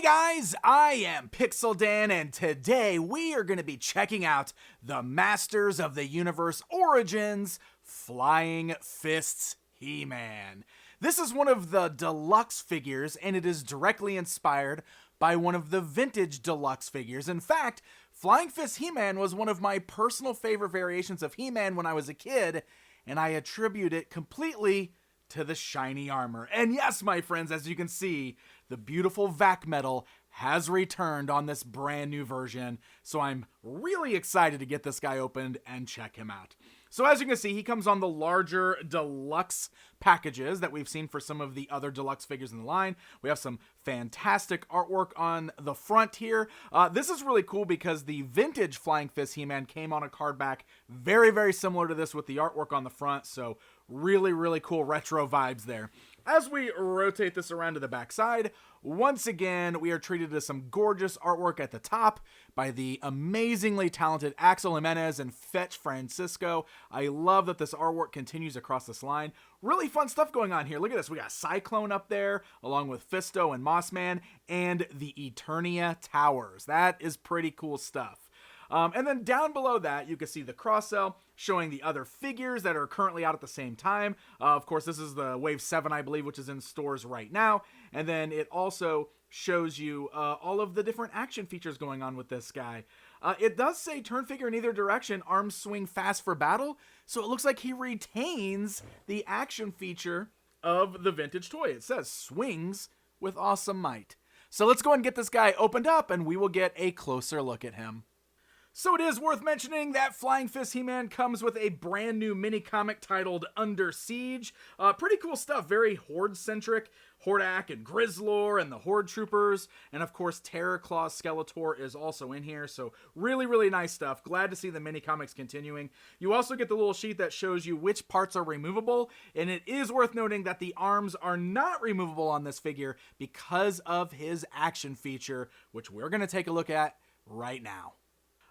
guys, I am Pixel Dan, and today we are going to be checking out the Masters of the Universe Origins Flying Fists He-Man. This is one of the deluxe figures, and it is directly inspired by one of the vintage deluxe figures. In fact, Flying Fists He-Man was one of my personal favorite variations of He-Man when I was a kid, and I attribute it completely to the shiny armor. And yes, my friends, as you can see, the beautiful vac metal has returned on this brand new version, so I'm really excited to get this guy opened and check him out. So as you can see, he comes on the larger deluxe packages that we've seen for some of the other deluxe figures in the line. We have some fantastic artwork on the front here. This is really cool because the vintage Flying Fist He-Man came on a card back very, very similar to this with the artwork on the front, so really, really cool retro vibes there. As we rotate this around to the back side, once again, we are treated to some gorgeous artwork at the top by the amazingly talented Axel Jimenez and Fetch Francisco. I love that this artwork continues across this line. Really fun stuff going on here. Look at this. We got Cyclone up there, along with Fisto and Mossman, and the Eternia Towers. That is pretty cool stuff. And then down below that, you can see the cross-sell showing the other figures that are currently out at the same time. Of course, this is the Wave 7, I believe, which is in stores right now. And then it also shows you all of the different action features going on with this guy. It does say turn figure in either direction, arms swing fast for battle. So it looks like he retains the action feature of the vintage toy. It says swings with awesome might. So let's go ahead and get this guy opened up and we will get a closer look at him. So it is worth mentioning that Flying Fist He-Man comes with a brand new mini-comic titled Under Siege. Pretty cool stuff, very Horde-centric. Hordak and Grizzlor and the Horde Troopers. And of course, Terror Claw Skeletor is also in here. So really, really nice stuff. Glad to see the mini-comics continuing. You also get the little sheet that shows you which parts are removable. And it is worth noting that the arms are not removable on this figure because of his action feature, which we're going to take a look at right now.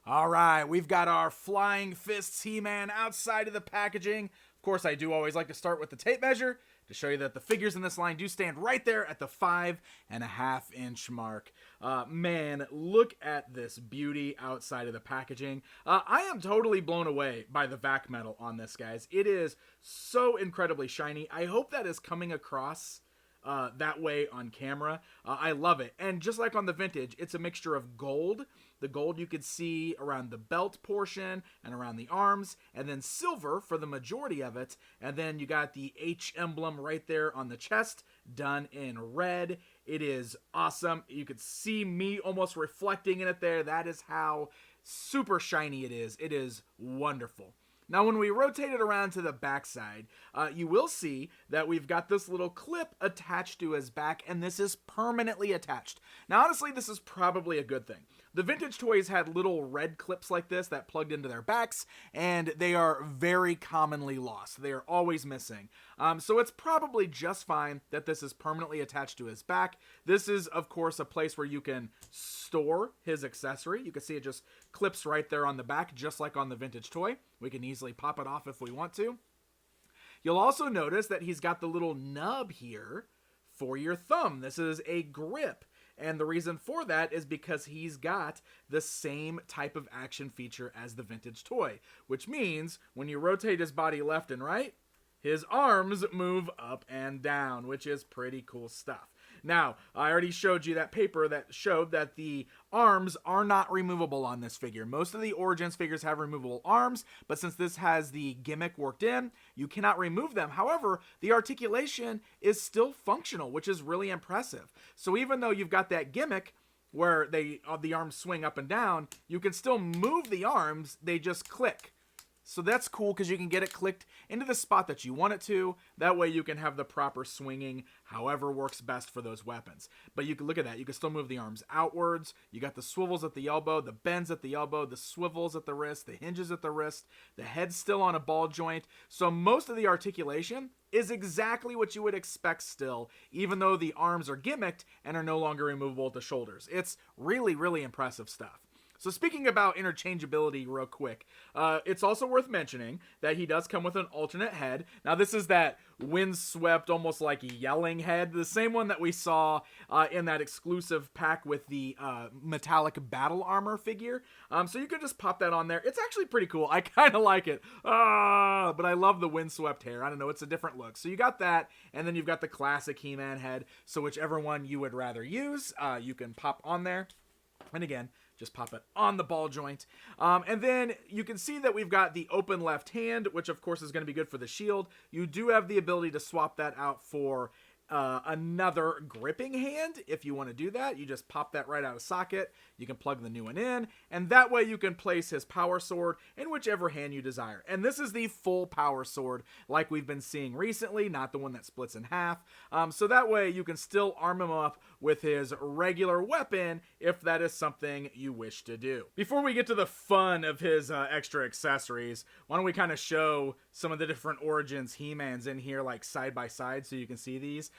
All right, we've got our Flying Fists He-Man outside of the packaging. Of course, I do always like to start with the tape measure to show you that the figures in this line do stand right there at the 5.5-inch mark. Man, look at this beauty outside of the packaging. I am totally blown away by the vac metal on this, guys. It is so incredibly shiny. I hope that is coming across that way on camera. I love it. And just like on the vintage, it's a mixture of gold. The gold you could see around the belt portion and around the arms, and then silver for the majority of it. And then you got the H emblem right there on the chest, done in red. It is awesome. You could see me almost reflecting in it there. That is how super shiny it is. It is wonderful. Now, when we rotate it around to the backside, you will see that we've got this little clip attached to his back, and this is permanently attached. Now, honestly, this is probably a good thing. The vintage toys had little red clips like this that plugged into their backs, and they are very commonly lost. They are always missing. So it's probably just fine that this is permanently attached to his back. This is, of course, a place where you can store his accessory. You can see it just clips right there on the back, just like on the vintage toy. We can easily pop it off if we want to. You'll also notice that he's got the little nub here for your thumb. This is a grip. And the reason for that is because he's got the same type of action feature as the vintage toy, which means when you rotate his body left and right, his arms move up and down, which is pretty cool stuff. Now, I already showed you that paper that showed that the arms are not removable on this figure. Most of the Origins figures have removable arms, but since this has the gimmick worked in, you cannot remove them. However, the articulation is still functional, which is really impressive. So even though you've got that gimmick where the arms swing up and down, you can still move the arms, they just click. So that's cool because you can get it clicked into the spot that you want it to. That way you can have the proper swinging however works best for those weapons. But you can look at that. You can still move the arms outwards. You got the swivels at the elbow, the bends at the elbow, the swivels at the wrist, the hinges at the wrist. The head's still on a ball joint. So most of the articulation is exactly what you would expect still, even though the arms are gimmicked and are no longer removable at the shoulders. It's really, really impressive stuff. So speaking about interchangeability real quick, it's also worth mentioning that he does come with an alternate head. Now this is that windswept, almost like yelling head. The same one that we saw in that exclusive pack with the metallic battle armor figure. So you can just pop that on there. It's actually pretty cool. I kind of like it. But I love the windswept hair. I don't know. It's a different look. So you got that, and then you've got the classic He-Man head. So whichever one you would rather use, you can pop on there. And again, just pop it on the ball joint. And then you can see that we've got the open left hand, which of course is going to be good for the shield. You do have the ability to swap that out for another gripping hand. If you want to do that, you just pop that right out of socket. You can plug the new one in, and that way you can place his power sword in whichever hand you desire. And this is the full power sword like we've been seeing recently, not the one that splits in half. So that way you can still arm him up with his regular weapon if that is something you wish to do. Before we get to the fun of his extra accessories, why don't we kind of show some of the different Origins He-Mans in here, like side by side, so you can see these.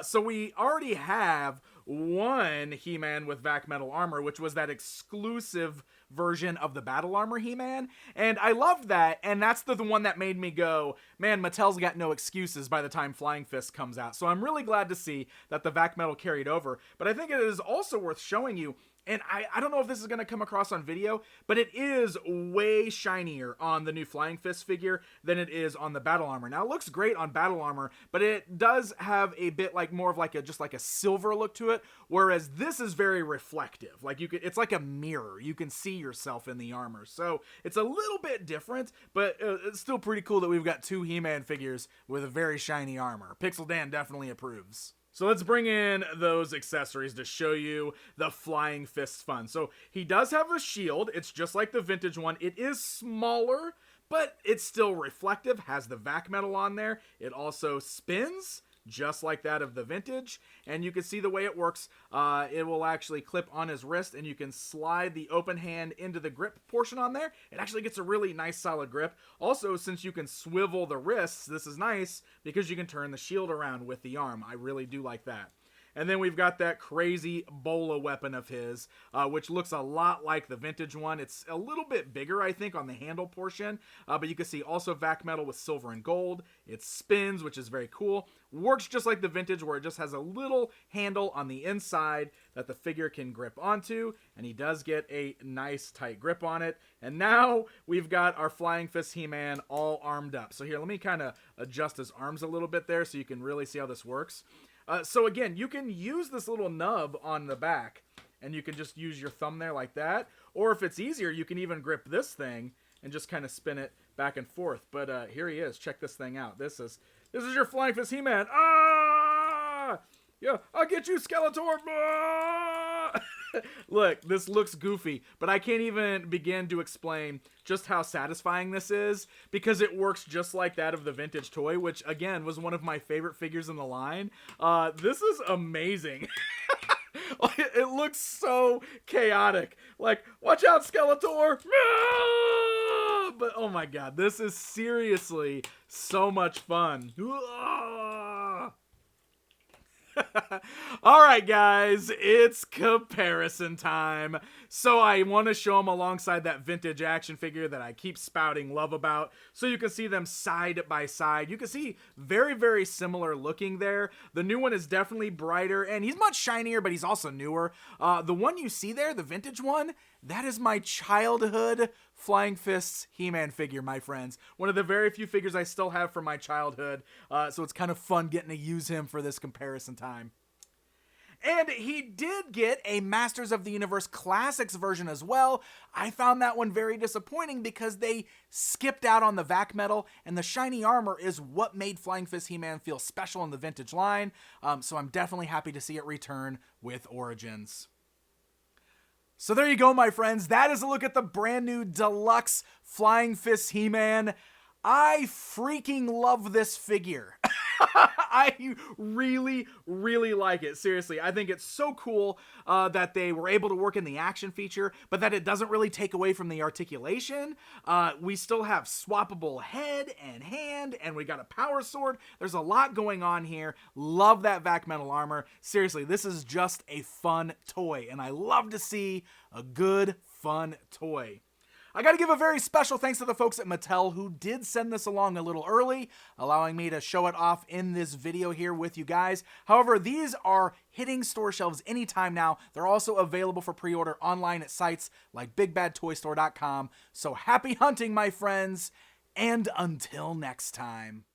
So we already have one He-Man with vac metal armor, which was that exclusive version of the battle armor He-Man, and I loved that, and that's the one that made me go, man, Mattel's got no excuses by the time Flying Fist comes out. So I'm really glad to see that the vac metal carried over, but I think it is also worth showing you. And I don't know if this is going to come across on video, but it is way shinier on the new Flying Fist figure than it is on the Battle Armor. Now, it looks great on Battle Armor, but it does have a bit like more of like just like a silver look to it, whereas this is very reflective. Like it's like a mirror. You can see yourself in the armor. So it's a little bit different, but it's still pretty cool that we've got two He-Man figures with a very shiny armor. Pixel Dan definitely approves. So let's bring in those accessories to show you the Flying Fist fun. So he does have a shield. It's just like the vintage one. It is smaller, but it's still reflective, has the vac metal on there. It also spins, just like that of the vintage, and you can see the way it works. It will actually clip on his wrist, and you can slide the open hand into the grip portion on there. It actually gets a really nice solid grip. Also, since you can swivel the wrists, this is nice because you can turn the shield around with the arm. I really do like that. And then we've got that crazy bola weapon of his, which looks a lot like the vintage one. It's a little bit bigger, I think, on the handle portion, but you can see also vac metal with silver and gold. It spins, which is very cool. Works just like the vintage, where it just has a little handle on the inside that the figure can grip onto, and he does get a nice tight grip on it. And now we've got our Flying Fist He-Man all armed up. So here, let me kind of adjust his arms a little bit there so you can really see how this works. So again, you can use this little nub on the back, and you can just use your thumb there like that. Or if it's easier, you can even grip this thing and just kind of spin it back and forth. But here he is. Check this thing out. This is your Flying Fist He-Man. Ah! Yeah, I'll get you, Skeletor. Ah! Look, this looks goofy, but I can't even begin to explain just how satisfying this is, because it works just like that of the vintage toy, which again was one of my favorite figures in the line. This is amazing. It looks so chaotic. Like, watch out, Skeletor! Ah! But oh my god, this is seriously so much fun. Alright guys, it's comparison time. So I want to show them alongside that vintage action figure that I keep spouting love about, so you can see them side by side. You can see very, very similar looking there. The new one is definitely brighter, and he's much shinier, but he's also newer. The one you see there, the vintage one, that is my childhood Flying Fists He-Man figure, my friends. One of the very few figures I still have from my childhood, so it's kind of fun getting to use him for this comparison time. And he did get a Masters of the Universe Classics version as well. I found that one very disappointing because they skipped out on the vac metal, and the shiny armor is what made Flying Fist He-Man feel special in the vintage line, so I'm definitely happy to see it return with Origins. So there you go, my friends. That is a look at the brand new deluxe Flying Fist He-Man. I freaking love this figure. I really, really like it. Seriously, I think it's so cool that they were able to work in the action feature, but that it doesn't really take away from the articulation. We still have swappable head and hand, and we got a power sword. There's a lot going on here. Love that vac metal armor. Seriously, this is just a fun toy, and I love to see a good, fun toy. I gotta give a very special thanks to the folks at Mattel who did send this along a little early, allowing me to show it off in this video here with you guys. However, these are hitting store shelves anytime now. They're also available for pre-order online at sites like BigBadToyStore.com. So happy hunting, my friends, and until next time.